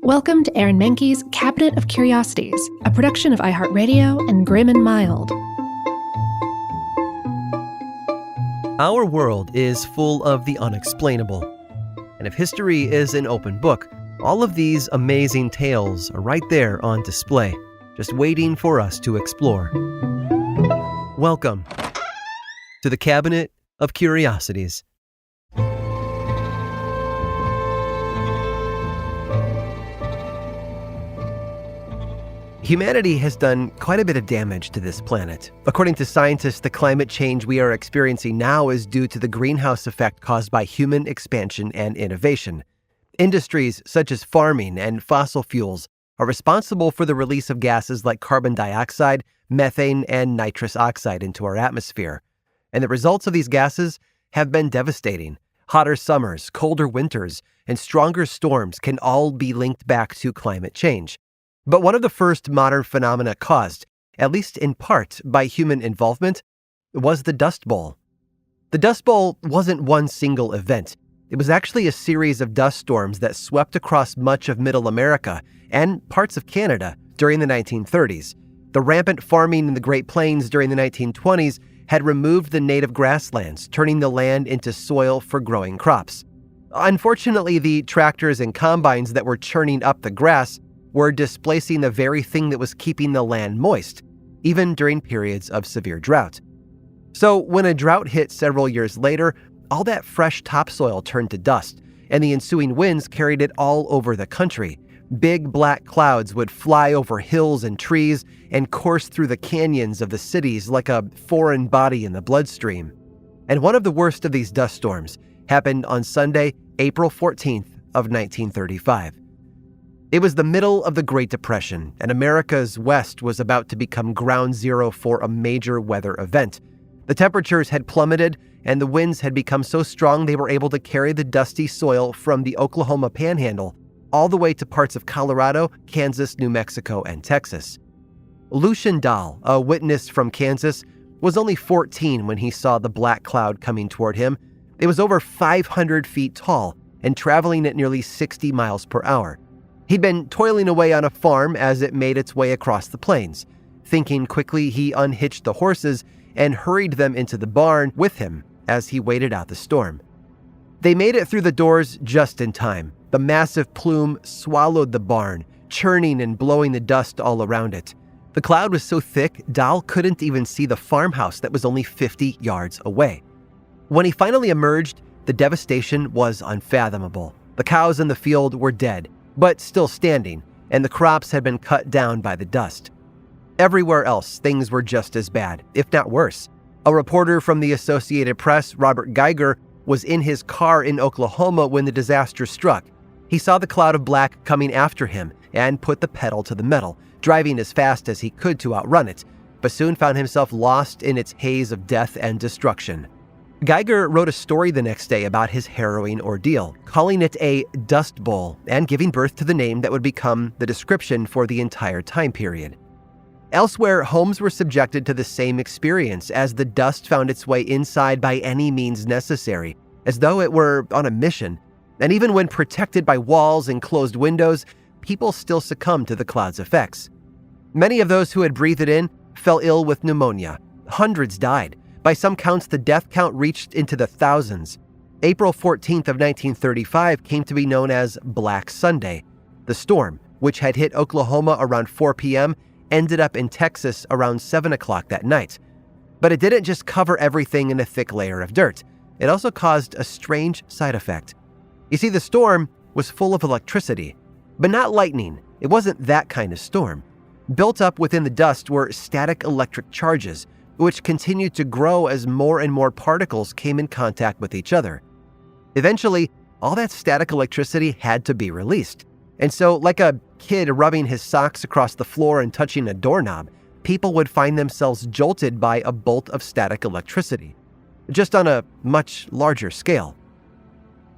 Welcome to Aaron Mahnke's Cabinet of Curiosities, a production of iHeartRadio and Grim and Mild. Our world is full of the unexplainable. And if history is an open book, all of these amazing tales are right there on display, just waiting for us to explore. Welcome to the Cabinet of Curiosities. Humanity has done quite a bit of damage to this planet. According to scientists, the climate change we are experiencing now is due to the greenhouse effect caused by human expansion and innovation. Industries such as farming and fossil fuels are responsible for the release of gases like carbon dioxide, methane, and nitrous oxide into our atmosphere. And the results of these gases have been devastating. Hotter summers, colder winters, and stronger storms can all be linked back to climate change. But one of the first modern phenomena caused, at least in part, by human involvement, was the Dust Bowl. The Dust Bowl wasn't one single event. It was actually a series of dust storms that swept across much of Middle America and parts of Canada during the 1930s. The rampant farming in the Great Plains during the 1920s had removed the native grasslands, turning the land into soil for growing crops. Unfortunately, the tractors and combines that were churning up the grass were displacing the very thing that was keeping the land moist, even during periods of severe drought. So when a drought hit several years later, all that fresh topsoil turned to dust, and the ensuing winds carried it all over the country. Big black clouds would fly over hills and trees and course through the canyons of the cities like a foreign body in the bloodstream. And one of the worst of these dust storms happened on Sunday, April 14th of 1935. It was the middle of the Great Depression, and America's West was about to become ground zero for a major weather event. The temperatures had plummeted, and the winds had become so strong they were able to carry the dusty soil from the Oklahoma Panhandle all the way to parts of Colorado, Kansas, New Mexico, and Texas. Lucian Dahl, a witness from Kansas, was only 14 when he saw the black cloud coming toward him. It was over 500 feet tall and traveling at nearly 60 miles per hour. He'd been toiling away on a farm as it made its way across the plains. Thinking quickly, he unhitched the horses and hurried them into the barn with him as he waited out the storm. They made it through the doors just in time. The massive plume swallowed the barn, churning and blowing the dust all around it. The cloud was so thick, Dahl couldn't even see the farmhouse that was only 50 yards away. When he finally emerged, the devastation was unfathomable. The cows in the field were dead, but still standing, and the crops had been cut down by the dust. Everywhere else, things were just as bad, if not worse. A reporter from the Associated Press, Robert Geiger, was in his car in Oklahoma when the disaster struck. He saw the cloud of black coming after him and put the pedal to the metal, driving as fast as he could to outrun it, but soon found himself lost in its haze of death and destruction. Geiger wrote a story the next day about his harrowing ordeal, calling it a dust bowl and giving birth to the name that would become the description for the entire time period. Elsewhere, homes were subjected to the same experience as the dust found its way inside by any means necessary, as though it were on a mission. And even when protected by walls and closed windows, people still succumbed to the cloud's effects. Many of those who had breathed it in fell ill with pneumonia. Hundreds died. By some counts, the death count reached into the thousands. April 14th of 1935 came to be known as Black Sunday. The storm, which had hit Oklahoma around 4 p.m., ended up in Texas around 7 o'clock that night. But it didn't just cover everything in a thick layer of dirt. It also caused a strange side effect. You see, the storm was full of electricity, but not lightning. It wasn't that kind of storm. Built up within the dust were static electric charges, which continued to grow as more and more particles came in contact with each other. Eventually, all that static electricity had to be released. And so, like a kid rubbing his socks across the floor and touching a doorknob, people would find themselves jolted by a bolt of static electricity, just on a much larger scale.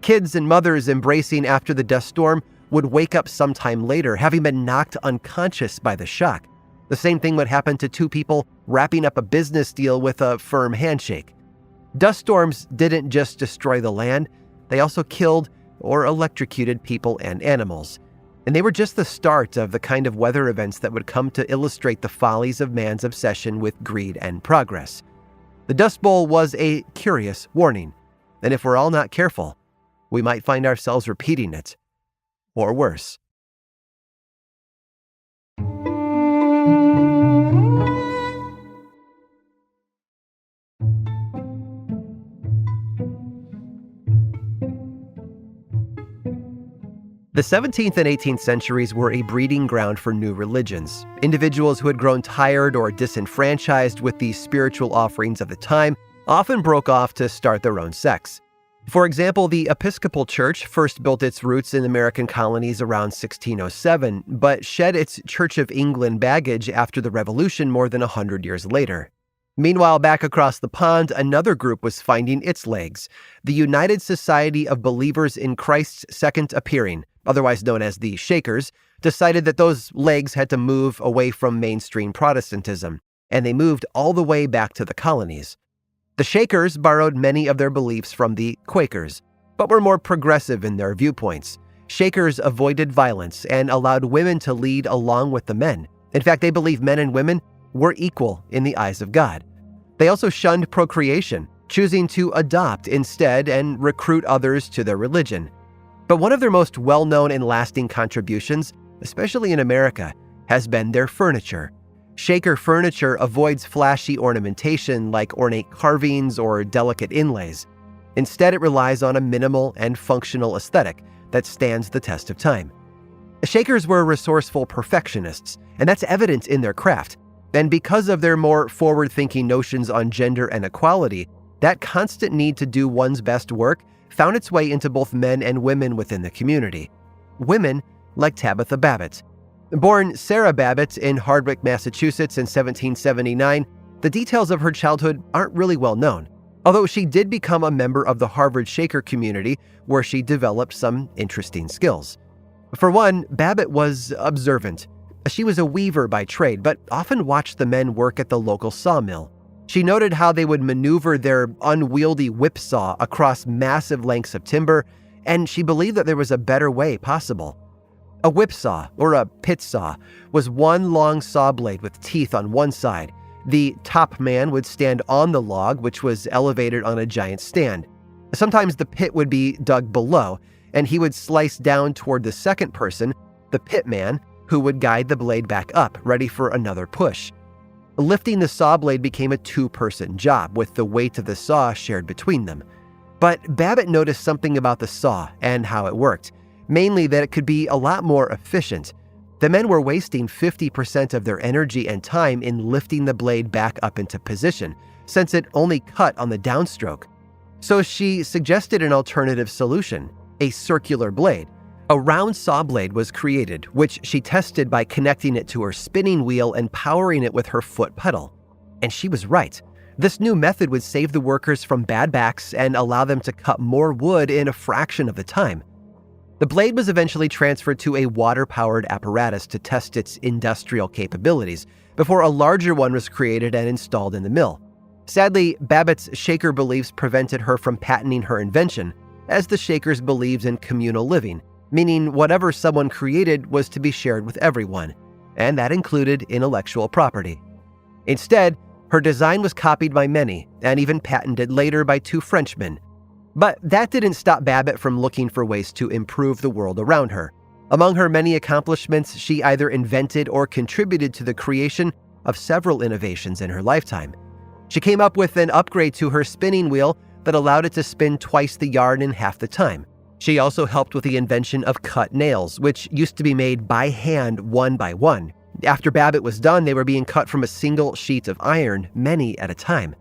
Kids and mothers embracing after the dust storm would wake up sometime later, having been knocked unconscious by the shock. The same thing would happen to two people wrapping up a business deal with a firm handshake. Dust storms didn't just destroy the land, they also killed or electrocuted people and animals. And they were just the start of the kind of weather events that would come to illustrate the follies of man's obsession with greed and progress. The Dust Bowl was a curious warning, and if we're all not careful, we might find ourselves repeating it, or worse. The 17th and 18th centuries were a breeding ground for new religions. Individuals who had grown tired or disenfranchised with the spiritual offerings of the time often broke off to start their own sects. For example, the Episcopal Church first built its roots in American colonies around 1607, but shed its Church of England baggage after the Revolution more than 100 years later. Meanwhile, back across the pond, another group was finding its legs, the United Society of Believers in Christ's Second Appearing, otherwise known as the Shakers, decided that those legs had to move away from mainstream Protestantism, and they moved all the way back to the colonies. The Shakers borrowed many of their beliefs from the Quakers, but were more progressive in their viewpoints. Shakers avoided violence and allowed women to lead along with the men. In fact, they believed men and women were equal in the eyes of God. They also shunned procreation, choosing to adopt instead and recruit others to their religion. But one of their most well-known and lasting contributions, especially in America, has been their furniture. Shaker furniture avoids flashy ornamentation like ornate carvings or delicate inlays. Instead, it relies on a minimal and functional aesthetic that stands the test of time. Shakers were resourceful perfectionists, and that's evident in their craft. And because of their more forward-thinking notions on gender and equality, that constant need to do one's best work found its way into both men and women within the community. Women like Tabitha Babbitt. Born Sarah Babbitt in Hardwick, Massachusetts in 1779, the details of her childhood aren't really well known, although she did become a member of the Harvard Shaker community where she developed some interesting skills. For one, Babbitt was observant. She was a weaver by trade, but often watched the men work at the local sawmill. She noted how they would maneuver their unwieldy whipsaw across massive lengths of timber, and she believed that there was a better way possible. A whipsaw, or a pit saw, was one long saw blade with teeth on one side. The top man would stand on the log, which was elevated on a giant stand. Sometimes the pit would be dug below, and he would slice down toward the second person, the pit man, who would guide the blade back up, ready for another push. Lifting the saw blade became a two-person job, with the weight of the saw shared between them. But Babbitt noticed something about the saw and how it worked, mainly that it could be a lot more efficient. The men were wasting 50% of their energy and time in lifting the blade back up into position, since it only cut on the downstroke. So she suggested an alternative solution, a circular blade. A round saw blade was created, which she tested by connecting it to her spinning wheel and powering it with her foot pedal. And she was right. This new method would save the workers from bad backs and allow them to cut more wood in a fraction of the time. The blade was eventually transferred to a water-powered apparatus to test its industrial capabilities, before a larger one was created and installed in the mill. Sadly, Babbitt's Shaker beliefs prevented her from patenting her invention, as the Shakers believed in communal living, meaning whatever someone created was to be shared with everyone, and that included intellectual property. Instead, her design was copied by many, and even patented later by two Frenchmen. But that didn't stop Babbitt from looking for ways to improve the world around her. Among her many accomplishments, she either invented or contributed to the creation of several innovations in her lifetime. She came up with an upgrade to her spinning wheel that allowed it to spin twice the yarn in half the time. She also helped with the invention of cut nails, which used to be made by hand one by one. After Babbitt was done, they were being cut from a single sheet of iron, many at a time.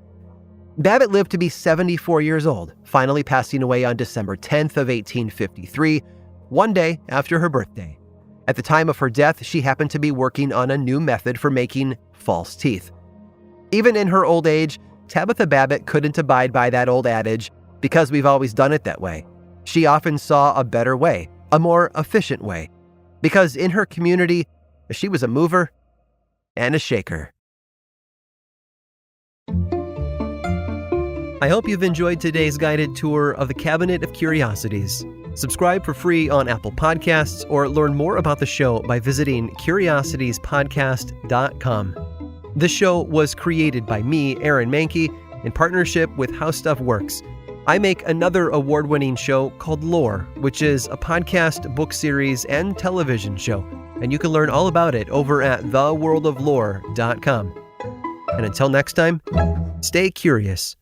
Babbitt lived to be 74 years old, finally passing away on December 10th of 1853, one day after her birthday. At the time of her death, she happened to be working on a new method for making false teeth. Even in her old age, Tabitha Babbitt couldn't abide by that old adage, because we've always done it that way. She often saw a better way, a more efficient way, because in her community, she was a mover and a shaker. I hope you've enjoyed today's guided tour of the Cabinet of Curiosities. Subscribe for free on Apple Podcasts or learn more about the show by visiting curiositiespodcast.com. This show was created by me, Aaron Mahnke, in partnership with How Stuff Works. I make another award-winning show called Lore, which is a podcast, book series, and television show, and you can learn all about it over at theworldoflore.com. And until next time, stay curious.